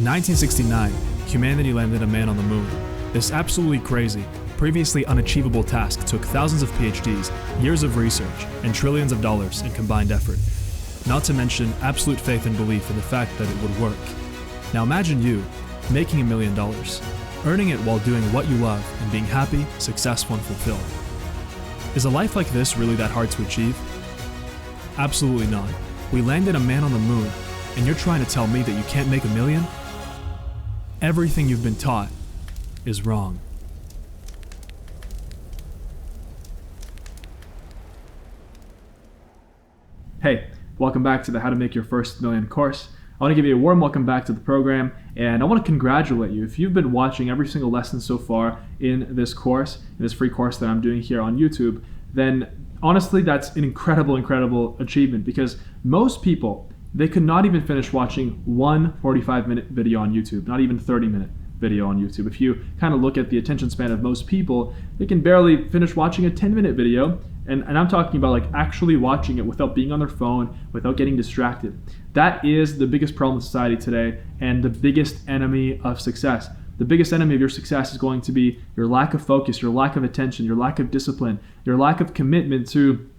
In 1969, humanity landed a man on the moon. This absolutely crazy, previously unachievable task took thousands of PhDs, years of research, and trillions of dollars in combined effort. Not to mention absolute faith and belief in the fact that it would work. Now imagine you making $1 million, earning it while doing what you love and being happy, successful, and fulfilled. Is a life like this really that hard to achieve? Absolutely not. We landed a man on the moon, and you're trying to tell me that you can't make $1 million? Everything you've been taught is wrong. Hey, welcome back to the How to Make Your First $1 Million course. I want to give you a warm welcome back to the program, and I want to congratulate you. If you've been watching every single lesson so far in this course, in this free course that I'm doing here on YouTube, then honestly, that's an incredible achievement, because most people, they could not even finish watching one 45-minute video on YouTube, not even 30-minute video on YouTube. If you kind of look at the attention span of most people, they can barely finish watching a 10-minute video, and I'm talking about like actually watching it without being on their phone, without getting distracted. That is the biggest problem in society today, and the biggest enemy of success. The biggest enemy of your success is going to be your lack of focus, your lack of attention, your lack of discipline, your lack of commitment to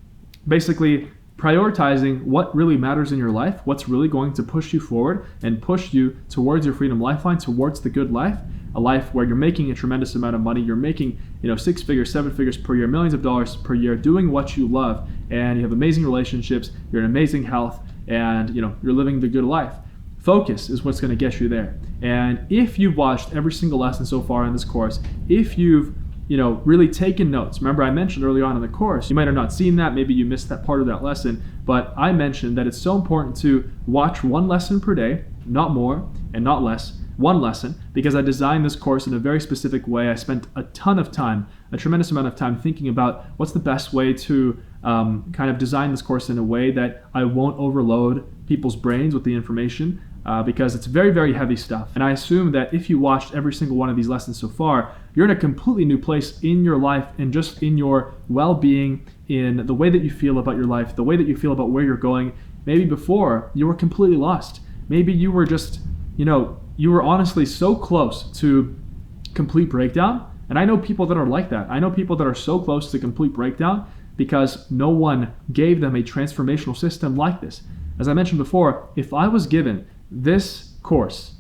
basically prioritizing what really matters in your life, what's really going to push you forward and push you towards your freedom lifeline, towards the good life, a life where you're making a tremendous amount of money, you're making 6 figures, 7 figures per year, millions of dollars per year, doing what you love, and you have amazing relationships, you're in amazing health, and you're living the good life. Focus is what's going to get you there. And if you've watched every single lesson so far in this course, if you've really taken notes. Remember, I mentioned early on in the course, you might have not seen that, maybe you missed that part of that lesson, but I mentioned that it's so important to watch one lesson per day, not more and not less, one lesson, because I designed this course in a very specific way. I spent a ton of time, a tremendous amount of time thinking about what's the best way to kind of design this course in a way that I won't overload people's brains with the information, because it's very heavy stuff. And I assume that if you watched every single one of these lessons so far, you're in a completely new place in your life and just in your well-being, in the way that you feel about your life, the way that you feel about where you're going. Maybe before you were completely lost. Maybe you were just, you were honestly so close to complete breakdown. And I know people that are like that. I know people that are so close to complete breakdown because no one gave them a transformational system like this. As I mentioned before, if I was given this course,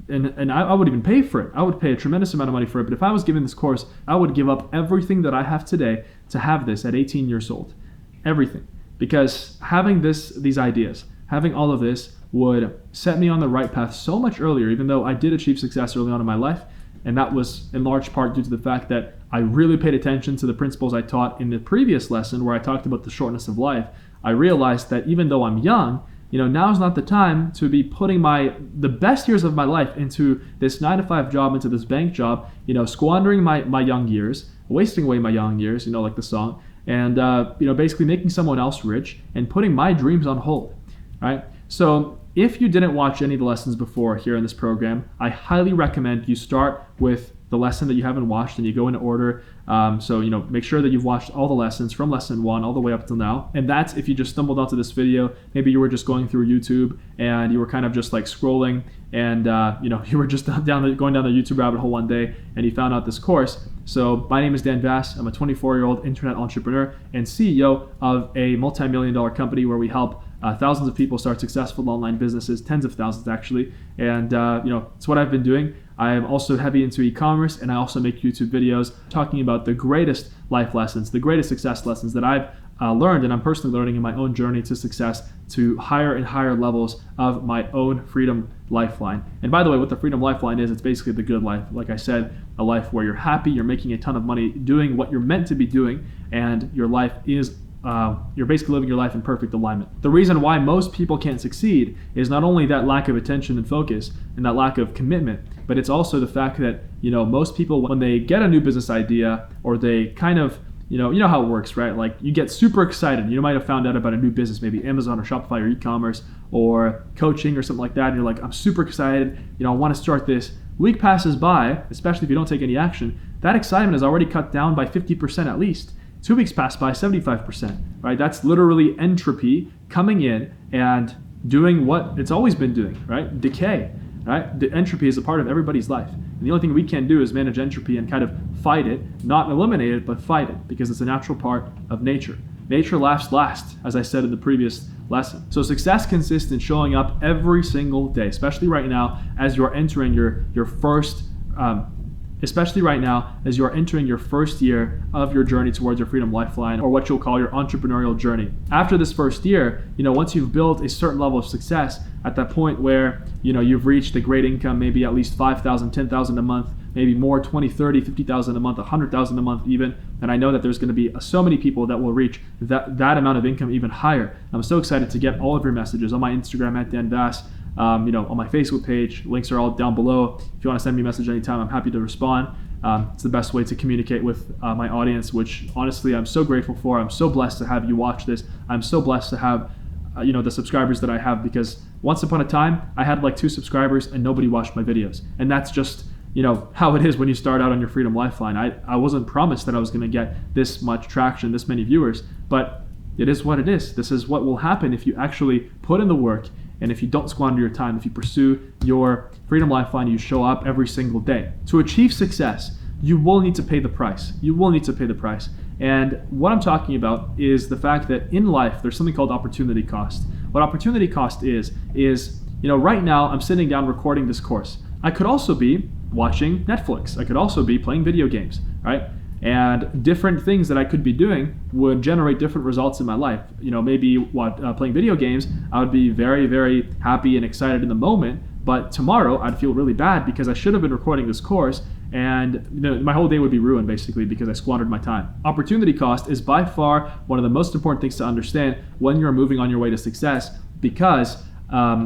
and I would even pay for it. I would pay a tremendous amount of money for it. But if I was given this course, I would give up everything that I have today to have this at 18 years old. Everything. Because having these ideas, having all of this would set me on the right path so much earlier, even though I did achieve success early on in my life. And that was in large part due to the fact that I really paid attention to the principles I taught in the previous lesson where I talked about the shortness of life. I realized that even though I'm young, now's not the time to be putting the best years of my life into this 9-to-5 job, into this bank job, squandering my young years, wasting away my young years, like the song, and basically making someone else rich and putting my dreams on hold, right? So if you didn't watch any of the lessons before here in this program, I highly recommend you start with the lesson that you haven't watched and you go in order. So make sure that you've watched all the lessons from lesson 1 all the way up till now. And that's if you just stumbled onto this video, maybe you were just going through YouTube and you were kind of just like scrolling and you were just going down the YouTube rabbit hole one day and you found out this course. So my name is Dan Vas. I'm a 24-year-old internet entrepreneur and CEO of a multi-million-dollar company where we help thousands of people start successful online businesses, tens of thousands actually. And it's what I've been doing. I am also heavy into e-commerce, and I also make YouTube videos talking about the greatest life lessons, the greatest success lessons that I've learned and I'm personally learning in my own journey to success, to higher and higher levels of my own freedom lifeline. And by the way, what the freedom lifeline is, it's basically the good life. Like I said, a life where you're happy, you're making a ton of money, doing what you're meant to be doing, and your life is you're basically living your life in perfect alignment. The reason why most people can't succeed is not only that lack of attention and focus and that lack of commitment, but it's also the fact that most people, when they get a new business idea or they kind of you know how it works, right? Like you get super excited. You might have found out about a new business, maybe Amazon or Shopify or e-commerce or coaching or something like that. And you're like, I'm super excited. I want to start this. Week passes by, especially if you don't take any action. That excitement is already cut down by 50% at least. 2 weeks pass by, 75%, right? That's literally entropy coming in and doing what it's always been doing, right? Decay. right? The entropy is a part of everybody's life. And the only thing we can do is manage entropy and kind of fight it, not eliminate it, but fight it, because it's a natural part of nature. Nature laughs last, as I said in the previous lesson. So success consists in showing up every single day, especially right now as you're entering your first year of your journey towards your Freedom Lifeline, or what you'll call your entrepreneurial journey. After this first year, once you've built a certain level of success, at that point where you've reached a great income, maybe at least $5,000, $10,000 a month, maybe more, 20, 30, 50,000 a month, 100,000 a month even. And I know that there's going to be so many people that will reach that amount of income even higher. I'm so excited to get all of your messages on my Instagram at Dan Vas, on my Facebook page. Links are all down below. If you want to send me a message anytime, I'm happy to respond. It's the best way to communicate with my audience, which honestly I'm so grateful for. I'm so blessed to have you watch this. I'm so blessed to have the subscribers that I have, because once upon a time I had like 2 subscribers and nobody watched my videos. And that's just how it is when you start out on your Freedom Lifeline. I wasn't promised that I was going to get this much traction, this many viewers, but it is what it is. This is what will happen if you actually put in the work, and if you don't squander your time, if you pursue your Freedom Lifeline, you show up every single day. To achieve success, you will need to pay the price. You will need to pay the price. And what I'm talking about is the fact that in life, there's something called opportunity cost. What opportunity cost is right now I'm sitting down recording this course. I could also be watching Netflix. I could also be playing video games, right? And different things that I could be doing would generate different results in my life. Maybe playing video games, I would be very, very happy and excited in the moment, but tomorrow I'd feel really bad because I should have been recording this course, and my whole day would be ruined basically because I squandered my time. Opportunity cost is by far one of the most important things to understand when you're moving on your way to success, because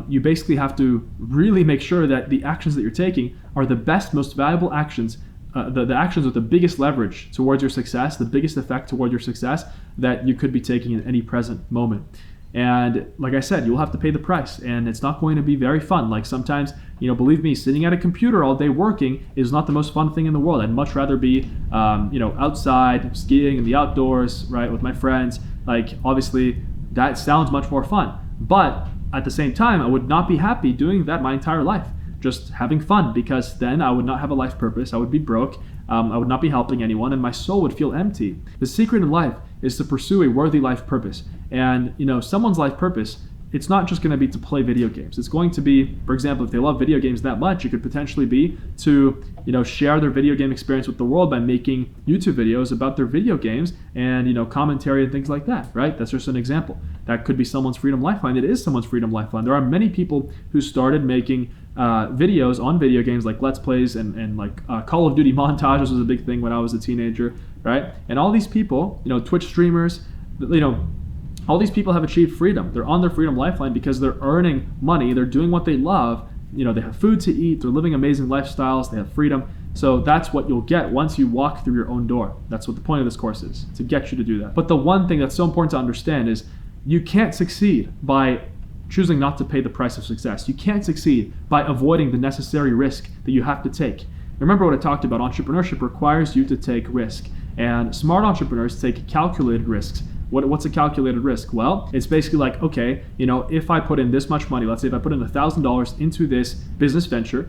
you basically have to really make sure that the actions that you're taking are the best, most valuable actions, the actions with the biggest leverage towards your success, the biggest effect towards your success that you could be taking in any present moment. And like I said, you'll have to pay the price, and it's not going to be very fun. Like sometimes, believe me, sitting at a computer all day working is not the most fun thing in the world. I'd much rather be, outside skiing in the outdoors, right, with my friends. Like obviously that sounds much more fun, but at the same time, I would not be happy doing that my entire life, just having fun, because then I would not have a life purpose. I would be broke. I would not be helping anyone, and my soul would feel empty. The secret in life is to pursue a worthy life purpose. And someone's life purpose, it's not just going to be to play video games. It's going to be, for example, if they love video games that much, it could potentially be to share their video game experience with the world by making YouTube videos about their video games and commentary and things like that, right? That's just an example. That could be someone's Freedom Lifeline. It is someone's Freedom Lifeline. There are many people who started making videos on video games, like Let's Plays and like Call of Duty montages was a big thing when I was a teenager, right? And all these people, Twitch streamers, all these people have achieved freedom. They're on their Freedom Lifeline because they're earning money. They're doing what they love. They have food to eat. They're living amazing lifestyles. They have freedom. So that's what you'll get once you walk through your own door. That's what the point of this course is, to get you to do that. But the one thing that's so important to understand is you can't succeed by choosing not to pay the price of success. You can't succeed by avoiding the necessary risk that you have to take. Remember what I talked about. Entrepreneurship requires you to take risk. And smart entrepreneurs take calculated risks. What's a calculated risk? Well, it's basically like, okay, if I put in this much money, let's say if I put in $1,000 into this business venture,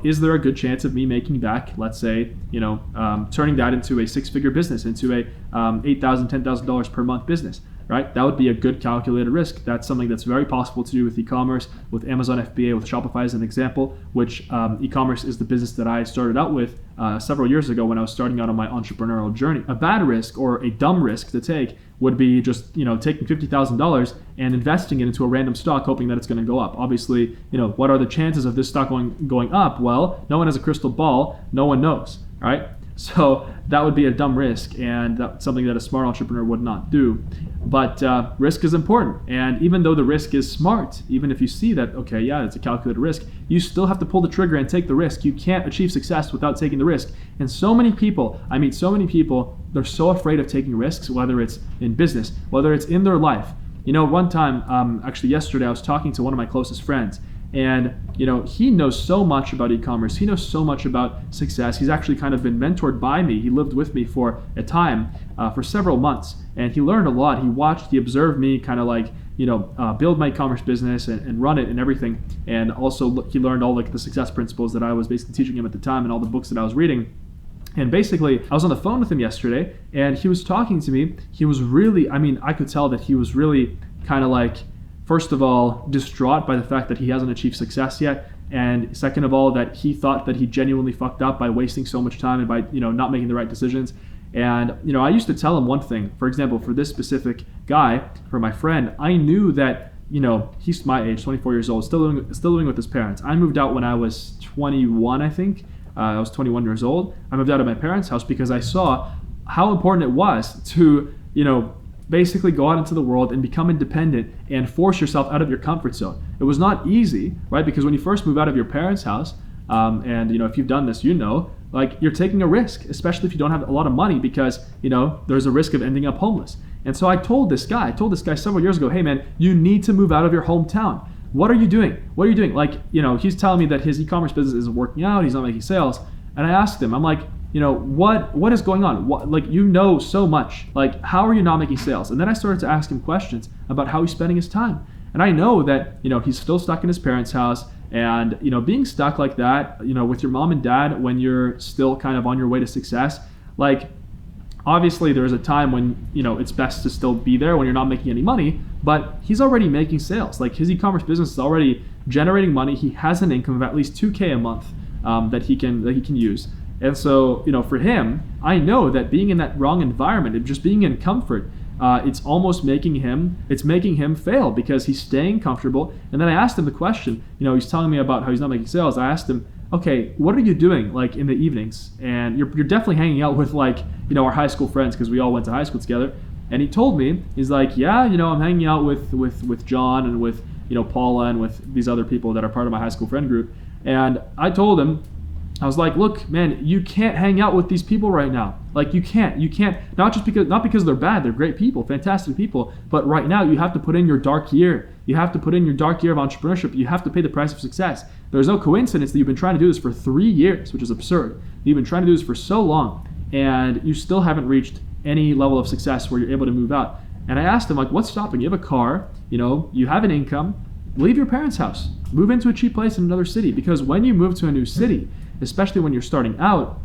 is there a good chance of me making back, let's say, turning that into a 6-figure business, into a $8,000, $10,000 per month business, right? That would be a good calculated risk. That's something that's very possible to do with e-commerce, with Amazon FBA, with Shopify as an example, which e-commerce is the business that I started out with several years ago when I was starting out on my entrepreneurial journey. A bad risk or a dumb risk to take would be just taking $50,000 and investing it into a random stock, hoping that it's going to go up. Obviously, what are the chances of this stock going up? Well, no one has a crystal ball. No one knows, right? So that would be a dumb risk, and that's something that a smart entrepreneur would not do. But risk is important, and even though the risk is smart, even if you see that, okay, yeah, it's a calculated risk, you still have to pull the trigger and take the risk. You can't achieve success without taking the risk. And so many people, they're so afraid of taking risks, whether it's in business, whether it's in their life. One time, actually yesterday, I was talking to one of my closest friends, and he knows so much about e-commerce. He knows so much about success. He's actually kind of been mentored by me. He lived with me for a time, for several months, and he learned a lot. He watched, he observed me kind of like build my e-commerce business and run it and everything. And also he learned all like the success principles that I was basically teaching him at the time and all the books that I was reading. And basically, I was on the phone with him yesterday, and he was talking to me. He was really, I could tell that he was really kind of like, first of all, distraught by the fact that he hasn't achieved success yet. And second of all, that he thought that he genuinely fucked up by wasting so much time and by, not making the right decisions. And, I used to tell him one thing. For example, for this specific guy, for my friend, I knew that, he's my age, 24 years old, still living with his parents. I moved out when I was 21, I think. I was 21 years old. I moved out of my parents' house because I saw how important it was to, basically go out into the world and become independent and force yourself out of your comfort zone. It was not easy, right? Because when you first move out of your parents' house, and if you've done this, like you're taking a risk, especially if you don't have a lot of money, because there's a risk of ending up homeless. And so I told this guy several years ago, hey man, you need to move out of your hometown. What are you doing? Like, he's telling me that his e-commerce business isn't working out, he's not making sales. And I asked him, I'm like, what is going on? So much. Like, how are you not making sales? And then I started to ask him questions about how he's spending his time. And I know that, he's still stuck in his parents' house. And, being stuck like that, with your mom and dad when you're still kind of on your way to success, like, obviously there's a time when, it's best to still be there when you're not making any money, but he's already making sales. Like, his e-commerce business is already generating money. He has an income of at least $2,000 a month that he can use. And so, for him, I know that being in that wrong environment and just being in comfort, it's almost making him fail because he's staying comfortable. And then I asked him the question, he's telling me about how he's not making sales. I asked him, okay, what are you doing like in the evenings? And you're definitely hanging out with like, our high school friends because we all went to high school together. And he told me, he's like, yeah, I'm hanging out with John and with, Paula and with these other people that are part of my high school friend group. And I told him, I was like, look, man, you can't hang out with these people right now. Like, you can't, not because they're bad, they're great people, fantastic people, but right now you have to put in your dark year. You have to put in your dark year of entrepreneurship. You have to pay the price of success. There's no coincidence that you've been trying to do this for 3 years, which is absurd. You've been trying to do this for so long, and you still haven't reached any level of success where you're able to move out. And I asked him, like, what's stopping you? You have a car, you have an income, leave your parents' house, move into a cheap place in another city, because when you move to a new city, especially when you're starting out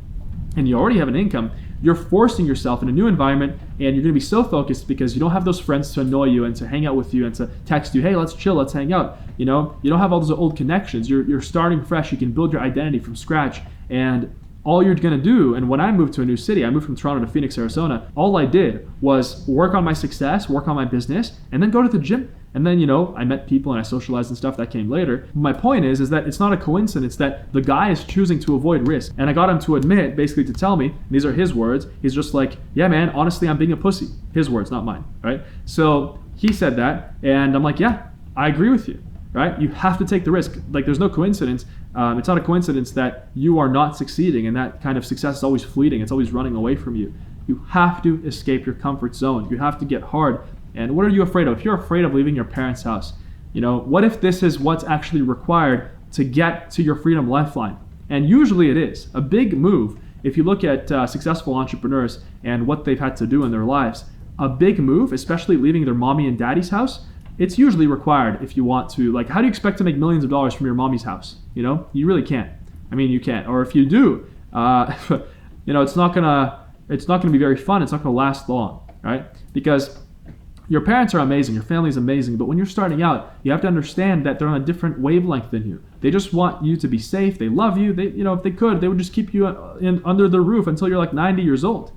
and you already have an income, you're forcing yourself in a new environment, and you're going to be so focused because you don't have those friends to annoy you and to hang out with you and to text you, hey, let's chill, let's hang out. You don't have all those old connections. You're starting fresh. You can build your identity from scratch. And all you're going to do, and when I moved to a new city, I moved from Toronto to Phoenix, Arizona, all I did was work on my success, work on my business, and then go to the gym. And then, I met people and I socialized and stuff. That came later. My point is that it's not a coincidence that the guy is choosing to avoid risk. And I got him to admit, basically to tell me, these are his words, he's just like, yeah, man, honestly, I'm being a pussy. His words, not mine, right? So he said that, and I'm like, yeah, I agree with you, right? You have to take the risk. Like, there's no coincidence. It's not a coincidence that you are not succeeding, and that kind of success is always fleeting. It's always running away from you. You have to escape your comfort zone. You have to get hard. And what are you afraid of? If you're afraid of leaving your parents' house, what if this is what's actually required to get to your freedom lifeline? And usually it is. A big move, if you look at successful entrepreneurs and what they've had to do in their lives, a big move, especially leaving their mommy and daddy's house, it's usually required if you want to. Like, how do you expect to make millions of dollars from your mommy's house? You really can't. You can't. Or if you do, it's not gonna be very fun. It's not gonna last long, right? Because your parents are amazing, your family is amazing, but when you're starting out, you have to understand that they're on a different wavelength than you. They just want you to be safe. They love you. They, if they could, they would just keep you under their roof until you're like 90 years old,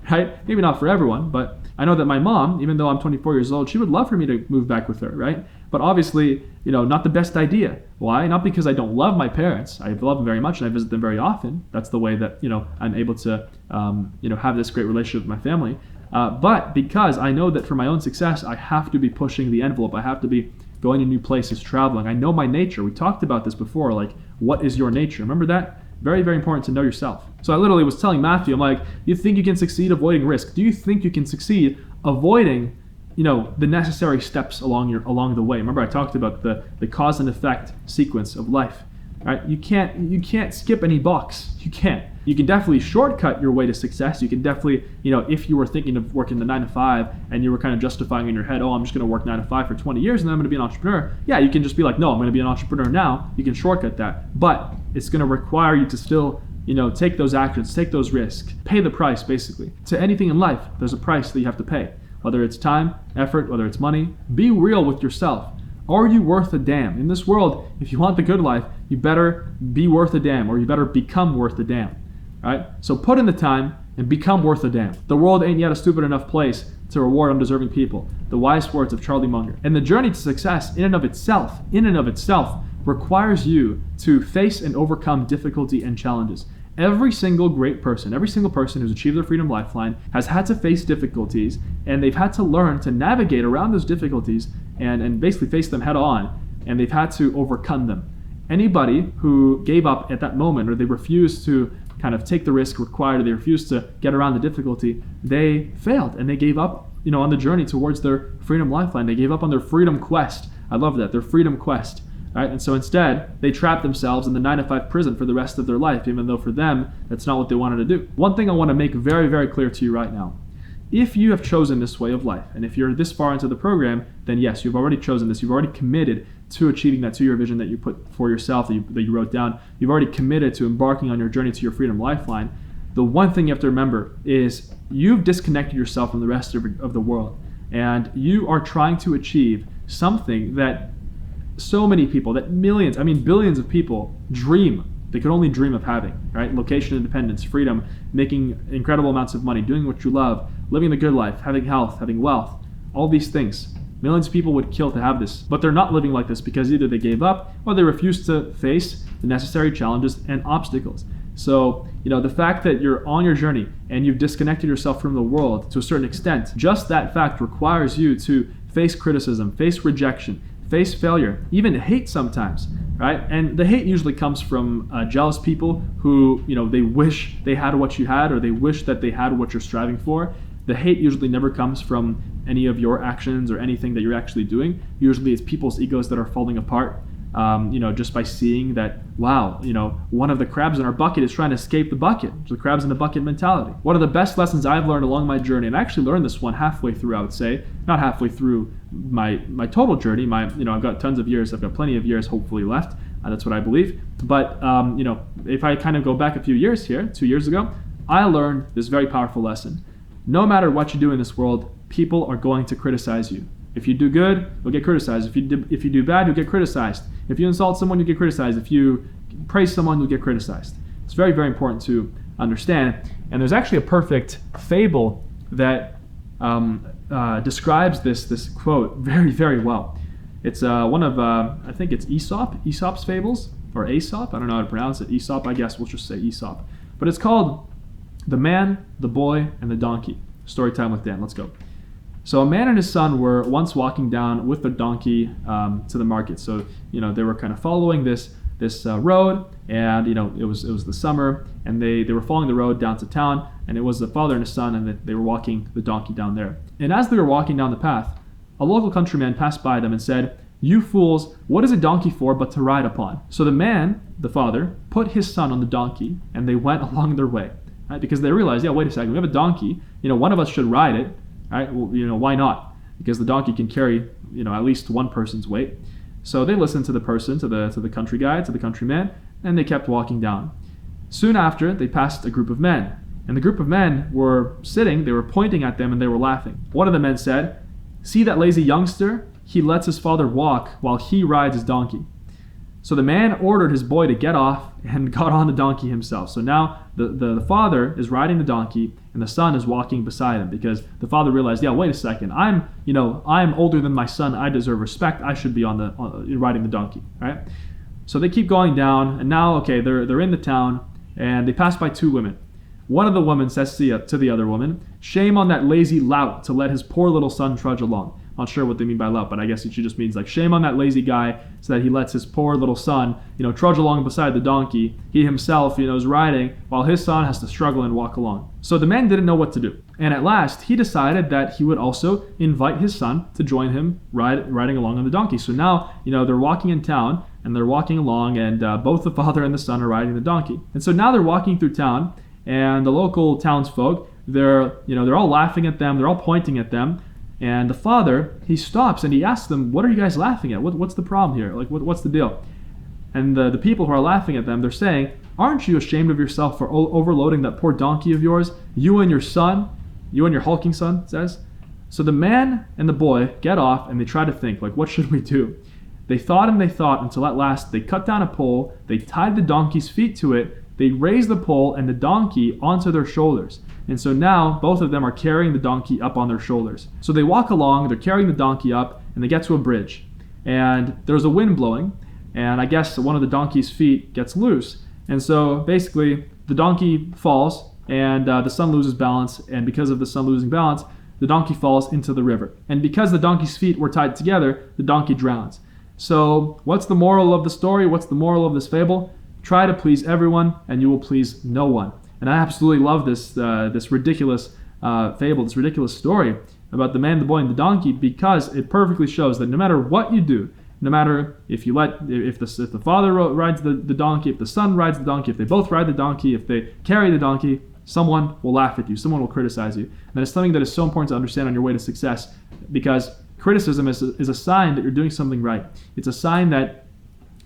right? Maybe not for everyone, but I know that my mom, even though I'm 24 years old, she would love for me to move back with her, right? But obviously, not the best idea. Why? Not because I don't love my parents. I love them very much and I visit them very often. That's the way that, I'm able to, have this great relationship with my family. But because I know that for my own success, I have to be pushing the envelope. I have to be going to new places, traveling. I know my nature. We talked about this before, like, what is your nature? Remember that? Very, very important to know yourself. So I literally was telling Matthew, I'm like, you think you can succeed avoiding risk? Do you think you can succeed avoiding, the necessary steps along the way? Remember I talked about the cause and effect sequence of life, right? You can't skip any box. You can't. You can definitely shortcut your way to success. You can definitely, if you were thinking of working the 9 to 5 and you were kind of justifying in your head, oh, I'm just going to work 9 to 5 for 20 years and then I'm going to be an entrepreneur. Yeah, you can just be like, no, I'm going to be an entrepreneur now. You can shortcut that. But it's going to require you to still take those actions, take those risks, pay the price, basically. To anything in life, there's a price that you have to pay. Whether it's time, effort, whether it's money, be real with yourself. Are you worth a damn? In this world, if you want the good life, you better be worth a damn, or you better become worth a damn. Right? So put in the time and become worth a damn. The world ain't yet a stupid enough place to reward undeserving people. The wise words of Charlie Munger. And the journey to success in and of itself, requires you to face and overcome difficulty and challenges. Every single great person, every single person who's achieved their freedom lifeline has had to face difficulties, and they've had to learn to navigate around those difficulties and basically face them head on, and they've had to overcome them. Anybody who gave up at that moment, or they refused to kind of take the risk required, or they refused to get around the difficulty, they failed and they gave up, on the journey towards their freedom lifeline. They gave up on their freedom quest. I love that, their freedom quest. Right? And so instead, they trapped themselves in the 9 to 5 prison for the rest of their life, even though for them, that's not what they wanted to do. One thing I want to make very, very clear to you right now. If you have chosen this way of life, and if you're this far into the program, then yes, you've already chosen this. You've already committed to achieving that 2-year vision that you put for yourself, that you wrote down. You've already committed to embarking on your journey to your freedom lifeline. The one thing you have to remember is you've disconnected yourself from the rest of the world, and you are trying to achieve something that so many people, that millions, billions of people dream. They could only dream of having, right? Location independence, freedom, making incredible amounts of money, doing what you love, living the good life, having health, having wealth, all these things. Millions of people would kill to have this, but they're not living like this because either they gave up or they refused to face the necessary challenges and obstacles. So, the fact that you're on your journey and you've disconnected yourself from the world to a certain extent, just that fact requires you to face criticism, face rejection, face failure, even hate sometimes, right? And the hate usually comes from jealous people who, they wish they had what you had, or they wish that they had what you're striving for. The hate usually never comes from any of your actions or anything that you're actually doing. Usually it's people's egos that are falling apart, just by seeing that, wow, one of the crabs in our bucket is trying to escape the bucket. The crabs in the bucket mentality. One of the best lessons I've learned along my journey, and I actually learned this one halfway through, I would say, not halfway through my total journey. I've got tons of years, I've got plenty of years hopefully left. That's what I believe. But, if I kind of go back a few years here, 2 years ago, I learned this very powerful lesson. No matter what you do in this world, people are going to criticize you. If you do good, you'll get criticized. If you do bad, you'll get criticized. If you insult someone, you'll get criticized. If you praise someone, you'll get criticized. It's very, very important to understand. And there's actually a perfect fable that describes this quote very, very well. It's one of, I think it's Aesop's fables, or Aesop. I don't know how to pronounce it. Aesop, I guess we'll just say Aesop. But it's called The Man, the Boy, and the Donkey. Story time with Dan. Let's go. So a man and his son were once walking down with the donkey to the market. So, they were kind of following this road, and, it was the summer, and they were following the road down to town, and it was the father and his son, and they were walking the donkey down there. And as they were walking down the path, a local countryman passed by them and said, "You fools, what is a donkey for but to ride upon?" So the man, the father, put his son on the donkey, and they went along their way, right? Because they realized, wait a second, we have a donkey, one of us should ride it. Right? Well, why not? Because the donkey can carry, at least one person's weight. So they listened to the person, to the country guy, to the countryman, and they kept walking down. Soon after, they passed a group of men, and the group of men were sitting, they were pointing at them, and they were laughing. One of the men said, "See that lazy youngster? He lets his father walk while he rides his donkey." So the man ordered his boy to get off and got on the donkey himself. So now the father is riding the donkey and the son is walking beside him, because the father realized, wait a second, I'm older than my son. I deserve respect. I should be riding the donkey, right? So they keep going down, and now, they're in the town, and they pass by 2 women. One of the women says to the other woman, "Shame on that lazy lout to let his poor little son trudge along." Not sure what they mean by lout, but I guess she just means shame on that lazy guy so that he lets his poor little son, trudge along beside the donkey. He himself, is riding while his son has to struggle and walk along. So the man didn't know what to do. And at last, he decided that he would also invite his son to join him riding along on the donkey. So now, they're walking in town. and they're walking along, and both the father and the son are riding the donkey. And so now they're walking through town, and the local townsfolk, they're all laughing at them, they're all pointing at them, and the father, he stops and he asks them, "What are you guys laughing at? What's the problem here? Like, what's the deal?" And the people who are laughing at them, they're saying, "Aren't you ashamed of yourself for overloading that poor donkey of yours? You and your son, you and your hulking son," it says. So the man and the boy get off and they try to think, like, what should we do? They thought and they thought until at last they cut down a pole, they tied the donkey's feet to it, they raised the pole and the donkey onto their shoulders. And so now both of them are carrying the donkey up on their shoulders. So they walk along, they're carrying the donkey up, and they get to a bridge. And there's a wind blowing, and I guess one of the donkey's feet gets loose. And so basically the donkey falls, and the son loses balance, and because of the son losing balance, the donkey falls into the river. And because the donkey's feet were tied together, the donkey drowns. So what's the moral of the story? What's the moral of this fable? Try to please everyone, and you will please no one. And I absolutely love this ridiculous fable, this ridiculous story about the man, the boy, and the donkey, because it perfectly shows that no matter what you do, no matter if the father rides the donkey, if the son rides the donkey, if they both ride the donkey, if they carry the donkey, someone will laugh at you, someone will criticize you. And it's something that is so important to understand on your way to success, because criticism is a sign that you're doing something right. It's a sign that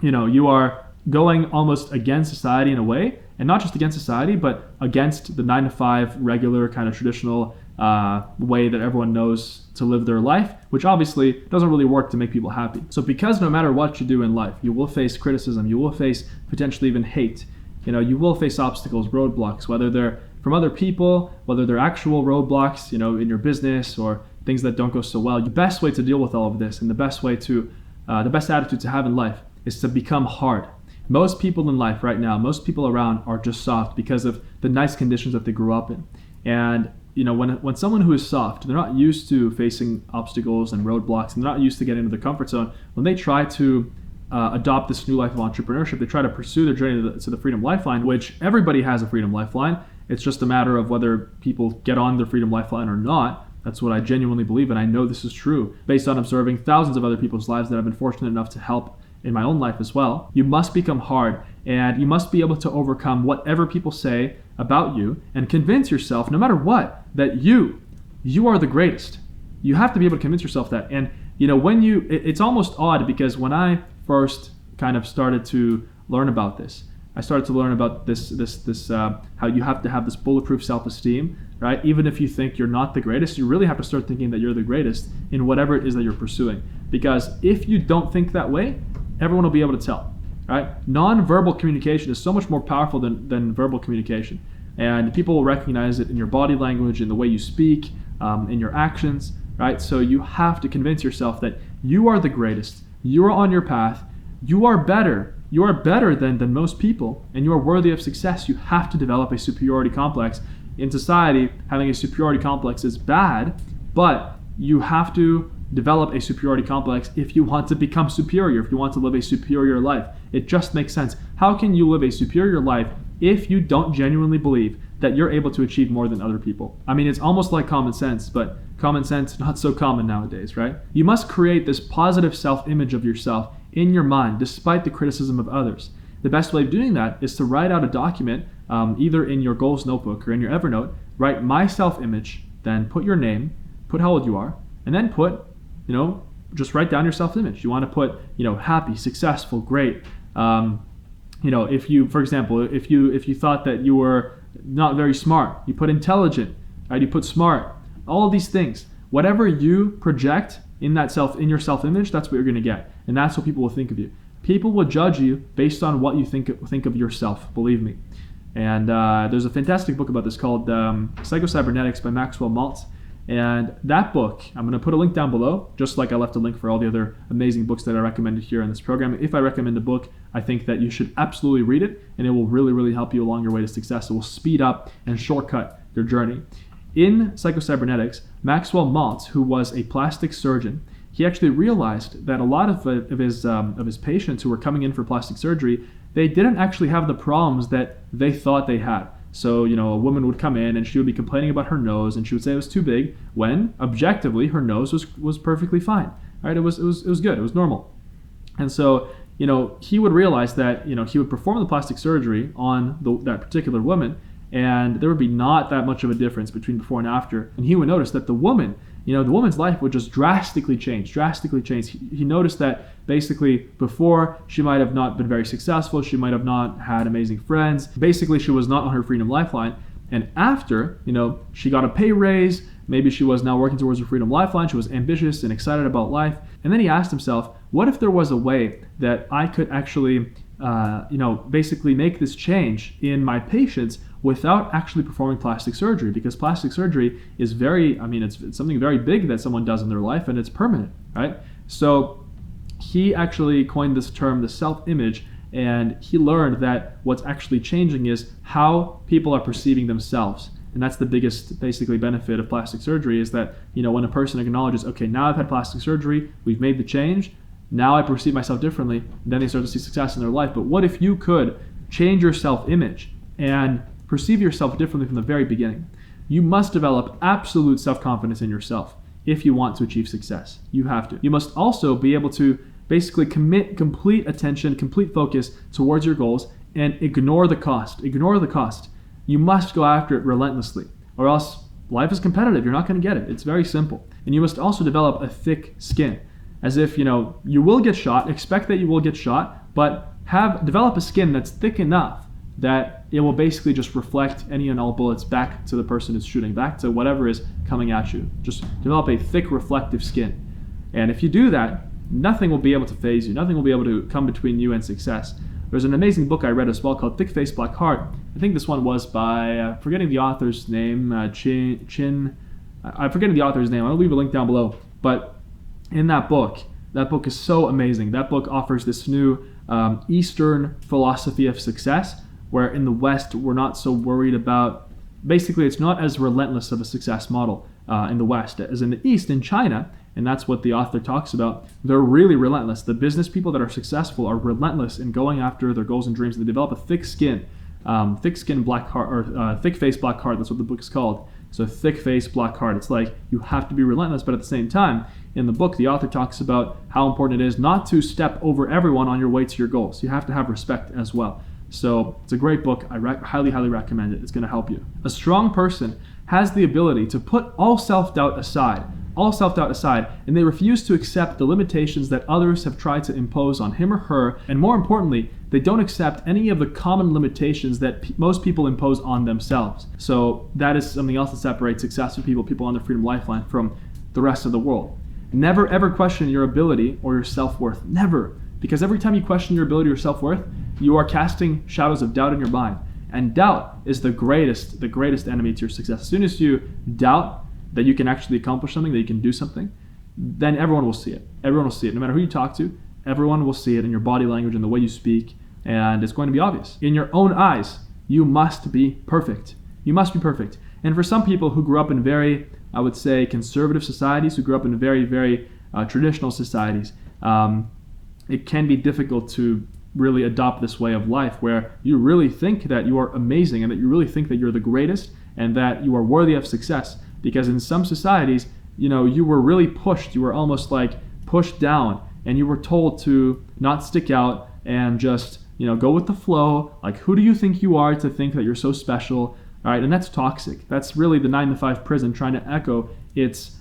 you are going almost against society in a way, and not just against society, but against the 9-to-5 regular kind of traditional way that everyone knows to live their life, which obviously doesn't really work to make people happy. So because no matter what you do in life, you will face criticism, you will face potentially even hate. You will face obstacles, roadblocks, whether they're from other people, whether they're actual roadblocks, in your business or things that don't go so well. The best way to deal with all of this, and the best attitude to have in life, is to become hard. Most people in life right now, most people around are just soft because of the nice conditions that they grew up in. And when someone who is soft, they're not used to facing obstacles and roadblocks, and they're not used to getting into the comfort zone. When they try to adopt this new life of entrepreneurship, they try to pursue their journey to the Freedom Lifeline, which everybody has a Freedom Lifeline. It's just a matter of whether people get on their Freedom Lifeline or not. That's what I genuinely believe, and I know this is true based on observing thousands of other people's lives that I've been fortunate enough to help in my own life as well. You must become hard, and you must be able to overcome whatever people say about you and convince yourself, no matter what, that you are the greatest. You have to be able to convince yourself that. And it's almost odd, because when I first kind of started to learn about this, I started to learn about this how you have to have this bulletproof self-esteem, right? Even if you think you're not the greatest, you really have to start thinking that you're the greatest in whatever it is that you're pursuing. Because if you don't think that way, everyone will be able to tell, right? Non-verbal communication is so much more powerful than verbal communication. And people will recognize it in your body language, in the way you speak, in your actions, right? So you have to convince yourself that you are the greatest, you are on your path, you are better than most people, and you are worthy of success. You have to develop a superiority complex. In society, having a superiority complex is bad, but you have to develop a superiority complex if you want to become superior, if you want to live a superior life. It just makes sense. How can you live a superior life if you don't genuinely believe that you're able to achieve more than other people? I mean, it's almost like common sense, but common sense not so common nowadays, right? You must create this positive self-image of yourself in your mind, despite the criticism of others. The best way of doing that is to write out a document, either in your goals notebook or in your Evernote. Write my self-image, then put your name, put how old you are, and then put, just write down your self-image. You want to put, happy, successful, great. If you, for example, if you thought that you were not very smart, you put intelligent, right? You put smart. All of these things, whatever you project in your self-image, that's what you're going to get, and that's what people will think of you. People will judge you based on what you think of yourself. Believe me. And there's a fantastic book about this called Psycho-Cybernetics by Maxwell Maltz. And that book, I'm going to put a link down below, just like I left a link for all the other amazing books that I recommended here in this program. If I recommend a book, I think that you should absolutely read it, and it will really, really help you along your way to success. It will speed up and shortcut your journey. In Psycho-Cybernetics, Maxwell Maltz, who was a plastic surgeon, he actually realized that a lot of his patients who were coming in for plastic surgery, they didn't actually have the problems that they thought they had. So, a woman would come in and she would be complaining about her nose, and she would say it was too big, when objectively her nose was perfectly fine. Right? It was good. It was normal. And so, he would realize that, he would perform the plastic surgery on that particular woman, and there would be not that much of a difference between before and after. And he would notice that the woman's life would just drastically change. He noticed that basically before, she might have not been very successful. She might have not had amazing friends. Basically, she was not on her freedom lifeline. And after, she got a pay raise. Maybe she was now working towards her freedom lifeline. She was ambitious and excited about life. And then he asked himself, what if there was a way that I could actually, basically make this change in my patients without actually performing plastic surgery? Because plastic surgery is it's something very big that someone does in their life, and it's permanent, right? So he actually coined this term, the self-image, and he learned that what's actually changing is how people are perceiving themselves. And that's the biggest, basically, benefit of plastic surgery, is that, when a person acknowledges, okay, now I've had plastic surgery, we've made the change, now I perceive myself differently, then they start to see success in their life. But what if you could change your self-image and perceive yourself differently from the very beginning? You must develop absolute self-confidence in yourself if you want to achieve success. You have to. You must also be able to basically commit complete attention, complete focus towards your goals, and ignore the cost. You must go after it relentlessly, or else life is competitive. You're not going to get it. It's very simple. And you must also develop a thick skin, as if, you will get shot. Expect that you will get shot, but develop a skin that's thick enough that it will basically just reflect any and all bullets back to the person who's shooting, back to whatever is coming at you. Just develop a thick, reflective skin. And if you do that, nothing will be able to faze you. Nothing will be able to come between you and success. There's an amazing book I read as well called Thick Face, Black Heart. I think this one was by, forgetting the author's name, I'm forgetting the author's name. I'll leave a link down below. But in that book is so amazing. That book offers this new Eastern philosophy of success, where in the West, we're not so worried about, basically it's not as relentless of a success model in the West as in the East, in China. And that's what the author talks about. They're really relentless. The business people that are successful are relentless in going after their goals and dreams. They develop a thick skin, black heart, or thick face, black heart. That's what the book is called. So thick face, black heart. It's like you have to be relentless, but at the same time, in the book, the author talks about how important it is not to step over everyone on your way to your goals. You have to have respect as well. So it's a great book. I highly, highly recommend it. It's going to help you. A strong person has the ability to put all self-doubt aside, and they refuse to accept the limitations that others have tried to impose on him or her, and more importantly, they don't accept any of the common limitations that most people impose on themselves. So that is something else that separates successful people on the freedom lifeline, from the rest of the world. Never ever question your ability or your self-worth. Never. Because every time you question your ability or self-worth, you are casting shadows of doubt in your mind. And doubt is the greatest enemy to your success. As soon as you doubt that you can actually accomplish something, that you can do something, then everyone will see it. Everyone will see it. No matter who you talk to, everyone will see it in your body language and the way you speak, and it's going to be obvious. In your own eyes, you must be perfect. You must be perfect. And for some people who grew up in very, I would say, conservative societies, who grew up in very, very traditional societies, it can be difficult to really adopt this way of life where you really think that you are amazing and that you really think that you're the greatest and that you are worthy of success. Because in some societies, you were really pushed. You were almost like pushed down, and you were told to not stick out and just, go with the flow. Like, who do you think you are to think that you're so special? All right, and that's toxic. That's really the 9-to-5 prison trying to echo. It's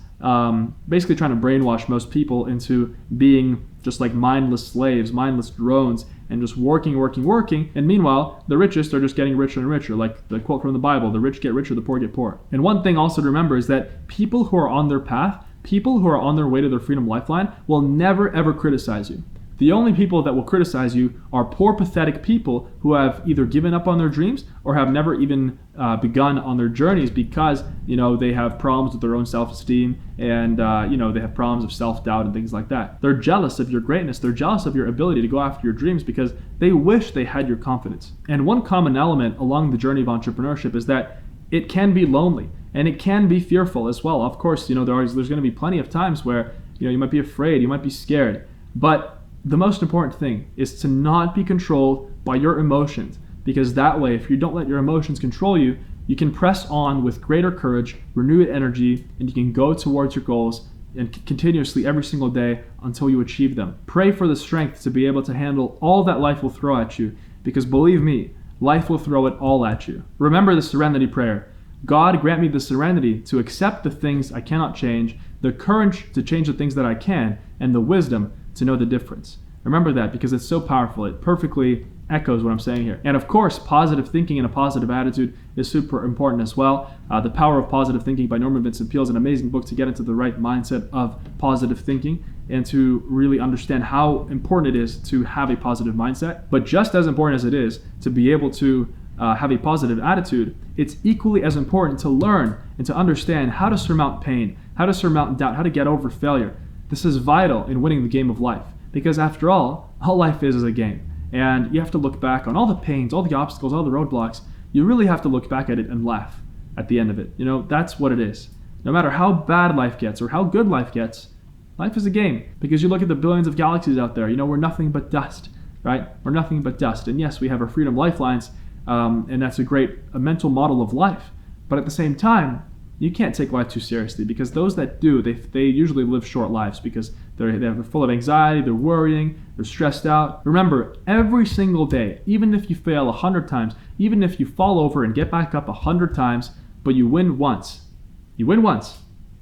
basically trying to brainwash most people into being just like mindless slaves, mindless drones, and just working. And meanwhile, the richest are just getting richer and richer. Like the quote from the Bible, the rich get richer, the poor get poor. And one thing also to remember is that people who are on their path, people who are on their way to their freedom lifeline, will never ever criticize you. The only people that will criticize you are poor, pathetic people who have either given up on their dreams or have never even begun on their journeys because, they have problems with their own self-esteem and, they have problems of self-doubt and things like that. They're jealous of your greatness. They're jealous of your ability to go after your dreams because they wish they had your confidence. And one common element along the journey of entrepreneurship is that it can be lonely and it can be fearful as well. Of course, there's going to be plenty of times where, you might be afraid, you might be scared, but the most important thing is to not be controlled by your emotions, because that way, if you don't let your emotions control you, you can press on with greater courage, renewed energy, and you can go towards your goals and continuously every single day until you achieve them. Pray for the strength to be able to handle all that life will throw at you, because believe me, life will throw it all at you. Remember the serenity prayer. God, grant me the serenity to accept the things I cannot change, the courage to change the things that I can, and the wisdom to know the difference. Remember that, because it's so powerful. It perfectly echoes what I'm saying here. And of course, positive thinking and a positive attitude is super important as well. The Power of Positive Thinking by Norman Vincent Peale is an amazing book to get into the right mindset of positive thinking and to really understand how important it is to have a positive mindset. But just as important as it is to be able to have a positive attitude, it's equally as important to learn and to understand how to surmount pain, how to surmount doubt, how to get over failure. This is vital in winning the game of life, because after all life is a game. And you have to look back on all the pains, all the obstacles, all the roadblocks. You really have to look back at it and laugh at the end of it. That's what it is. No matter how bad life gets or how good life gets, life is a game. Because you look at the billions of galaxies out there, we're nothing but dust, right? We're nothing but dust. And yes, we have our freedom lifelines, and that's a mental model of life. But at the same time, you can't take life too seriously, because those that do, they usually live short lives because they're full of anxiety, they're worrying, they're stressed out. Remember, every single day, even if you fail 100 times, even if you fall over and get back up 100 times, but you win once,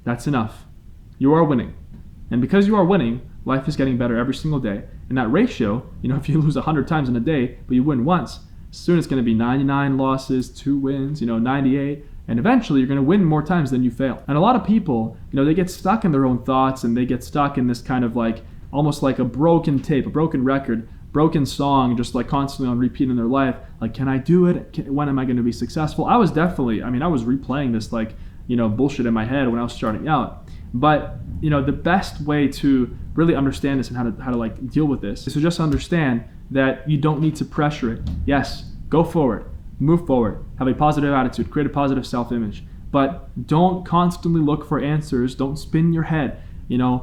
that's enough. You are winning. And because you are winning, life is getting better every single day. And that ratio, if you lose 100 times in a day, but you win once, soon it's going to be 99 losses, 2 wins, 98. And eventually you're going to win more times than you fail. And a lot of people, they get stuck in their own thoughts, and they get stuck in this kind of almost like a broken tape, a broken record, broken song, just constantly on repeat in their life. Can I do it? When am I going to be successful? I was replaying this bullshit in my head when I was starting out. But, the best way to really understand this and how to deal with this is to just understand that you don't need to pressure it. Yes, go forward. Move forward, have a positive attitude, create a positive self-image, but don't constantly look for answers. Don't spin your head.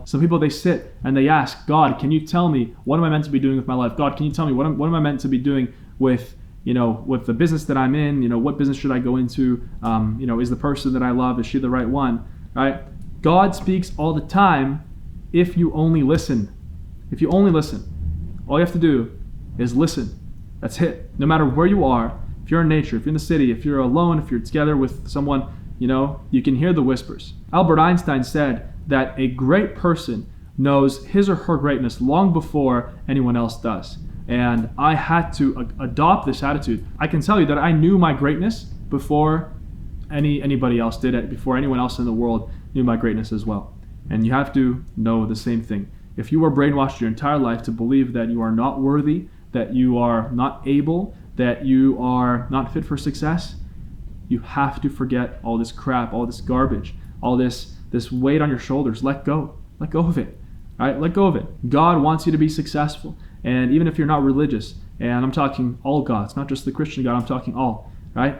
Some people, they sit and they ask, God, can you tell me what am I meant to be doing with my life? God, can you tell me what am I meant to be doing with the business that I'm in? What business should I go into? Is the person that I love, is she the right one? Right? God speaks all the time if you only listen. If you only listen. All you have to do is listen. That's it. No matter where you are, if you're in nature, if you're in the city, if you're alone, if you're together with someone, you can hear the whispers. Albert Einstein said that a great person knows his or her greatness long before anyone else does. And I had to adopt this attitude. I can tell you that I knew my greatness before anybody else did it, before anyone else in the world knew my greatness as well. And you have to know the same thing. If you were brainwashed your entire life to believe that you are not worthy, that you are not able, that you are not fit for success, you have to forget all this crap, all this garbage, all this weight on your shoulders. Let go of it. Right? Let go of it. God wants you to be successful. And even if you're not religious, and I'm talking all gods, not just the Christian God, I'm talking all, right?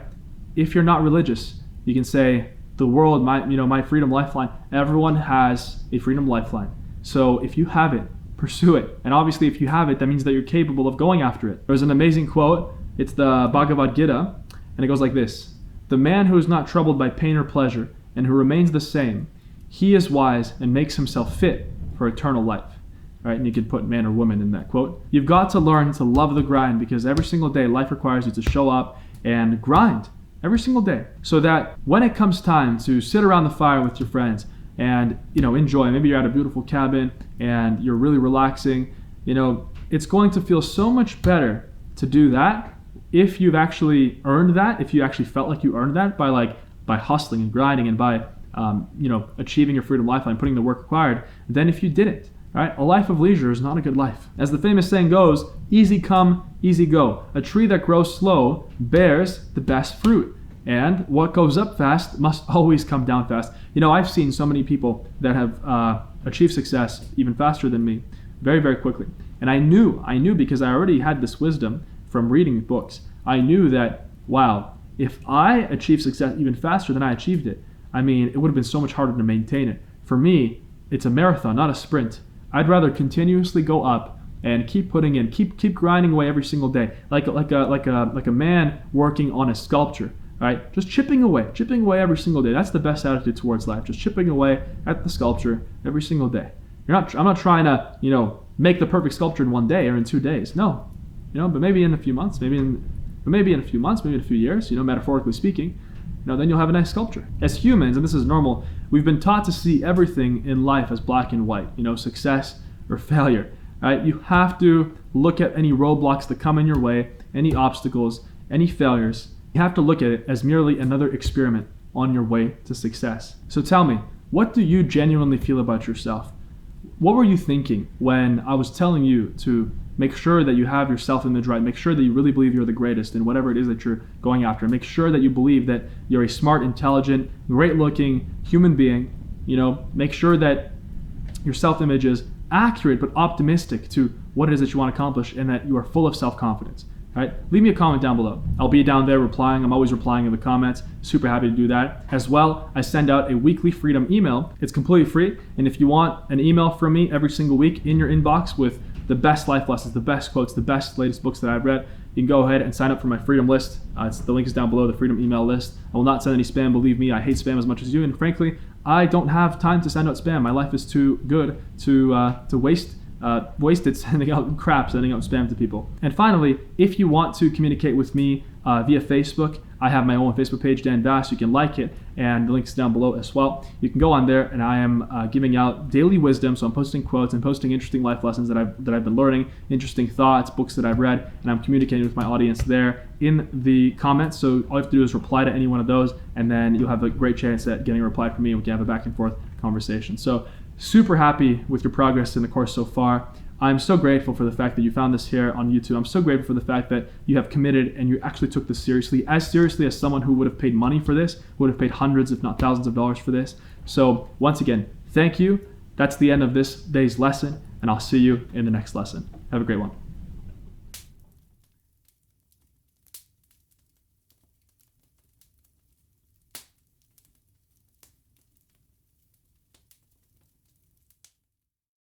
If you're not religious, you can say, the world, my freedom lifeline, everyone has a freedom lifeline. So if you have it, pursue it. And obviously if you have it, that means that you're capable of going after it. There's an amazing quote. It's the Bhagavad Gita, and it goes like this. The man who is not troubled by pain or pleasure, and who remains the same, he is wise and makes himself fit for eternal life. Right? And you could put man or woman in that quote. You've got to learn to love the grind, because every single day life requires you to show up and grind every single day, so that when it comes time to sit around the fire with your friends and enjoy, maybe you're at a beautiful cabin and you're really relaxing, it's going to feel so much better to do that if you've actually earned that, if you actually felt like you earned that by hustling and grinding and by achieving your freedom lifeline, putting the work required, than if you didn't. Right? A life of leisure is not a good life. As the famous saying goes, easy come, easy go. A tree that grows slow bears the best fruit. And what goes up fast must always come down fast. I've seen so many people that have achieved success even faster than me, very, very quickly. And I knew because I already had this wisdom from reading books. I knew that, wow, if I achieved success even faster than I achieved it, it would have been so much harder to maintain it. For me, it's a marathon, not a sprint. I'd rather continuously go up and keep putting in, keep grinding away every single day, like a man working on a sculpture. right? Just chipping away every single day. That's the best attitude towards life. Just chipping away at the sculpture every single day. I'm not trying to, make the perfect sculpture in one day or in 2 days. No, but maybe in a few months, maybe in a few years, metaphorically speaking, then you'll have a nice sculpture. As humans, and this is normal, we've been taught to see everything in life as black and white, success or failure, right? You have to look at any roadblocks that come in your way, any obstacles, any failures. You have to look at it as merely another experiment on your way to success. So tell me, what do you genuinely feel about yourself? What were you thinking when I was telling you to make sure that you have your self-image right, make sure that you really believe you're the greatest in whatever it is that you're going after, make sure that you believe that you're a smart, intelligent, great-looking human being, make sure that your self-image is accurate but optimistic to what it is that you want to accomplish and that you are full of self-confidence. All right, leave me a comment down below. I'll be down there replying. I'm always replying in the comments. Super happy to do that. As well, I send out a weekly freedom email. It's completely free. And if you want an email from me every single week in your inbox with the best life lessons, the best quotes, the best latest books that I've read, you can go ahead and sign up for my freedom list. The link is down below, the freedom email list. I will not send any spam. Believe me, I hate spam as much as you. And frankly, I don't have time to send out spam. My life is too good to wasted sending out spam to people. And finally, if you want to communicate with me via Facebook, I have my own Facebook page, Dan Vas. You can like it, and the link's down below as well. You can go on there, and I am giving out daily wisdom. So I'm posting quotes and posting interesting life lessons that I've been learning, interesting thoughts, books that I've read, and I'm communicating with my audience there in the comments. So all you have to do is reply to any one of those, and then you'll have a great chance at getting a reply from me, and we can have a back and forth conversation. So super happy with your progress in the course so far. I'm so grateful for the fact that you found this here on YouTube. I'm so grateful for the fact that you have committed and you actually took this seriously as someone who would have paid money for this, would have paid hundreds if not thousands of dollars for this. So once again, thank you. That's the end of this day's lesson, and I'll see you in the next lesson. Have a great one.